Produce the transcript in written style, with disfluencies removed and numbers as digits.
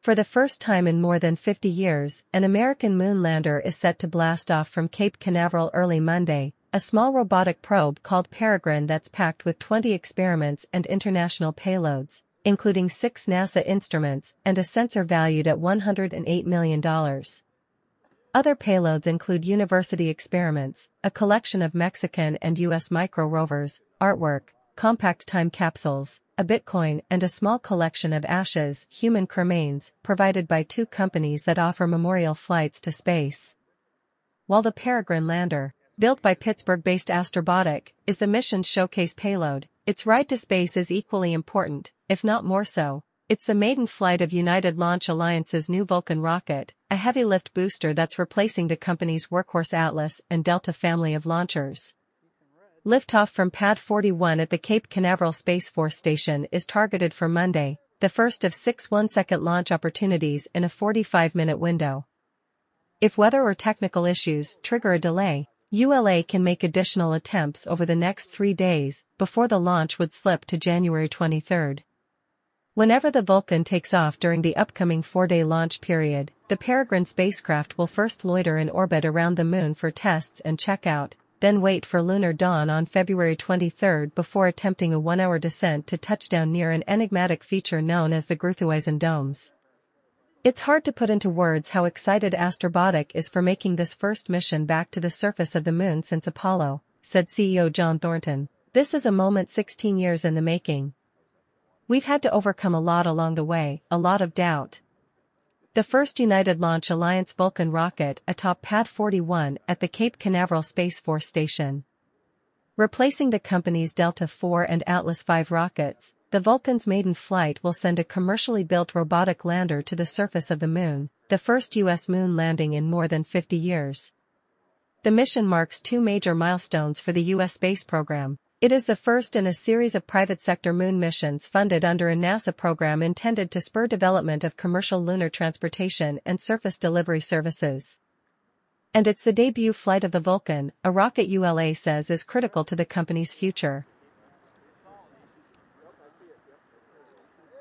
For the first time in more than 50 years, an American moon lander is set to blast off from Cape Canaveral early Monday, a small robotic probe called Peregrine that's packed with 20 experiments and international payloads, including 6 NASA instruments and a sensor valued at $108 million. Other payloads include university experiments, a collection of Mexican and U.S. micro-rovers, artwork, compact time capsules, a Bitcoin and a small collection of ashes, human cremains, provided by 2 companies that offer memorial flights to space. While the Peregrine lander, built by Pittsburgh-based Astrobotic, is the mission's showcase payload, its ride to space is equally important, if not more so. It's the maiden flight of United Launch Alliance's new Vulcan rocket, a heavy-lift booster that's replacing the company's Workhorse Atlas and Delta family of launchers. Liftoff from Pad 41 at the Cape Canaveral Space Force Station is targeted for Monday, the first of 6 one-second launch opportunities in a 45-minute window. If weather or technical issues trigger a delay, ULA can make additional attempts over the next 3 days before the launch would slip to January 23. Whenever the Vulcan takes off during the upcoming 4-day launch period, the Peregrine spacecraft will first loiter in orbit around the Moon for tests and checkout, then wait for lunar dawn on February 23 before attempting a 1-hour descent to touchdown near an enigmatic feature known as the Gruithuisen Domes. It's hard to put into words how excited Astrobotic is for making this first mission back to the surface of the Moon since Apollo, said CEO John Thornton. This is a moment 16 years in the making. We've had to overcome a lot along the way, a lot of doubt. The first United Launch Alliance Vulcan rocket atop Pad 41 at the Cape Canaveral Space Force Station. Replacing the company's Delta IV and Atlas V rockets, the Vulcan's maiden flight will send a commercially built robotic lander to the surface of the Moon, the first U.S. moon landing in more than 50 years. The mission marks 2 major milestones for the U.S. space program. It is the first in a series of private sector moon missions funded under a NASA program intended to spur development of commercial lunar transportation and surface delivery services. And it's the debut flight of the Vulcan, a rocket ULA says is critical to the company's future.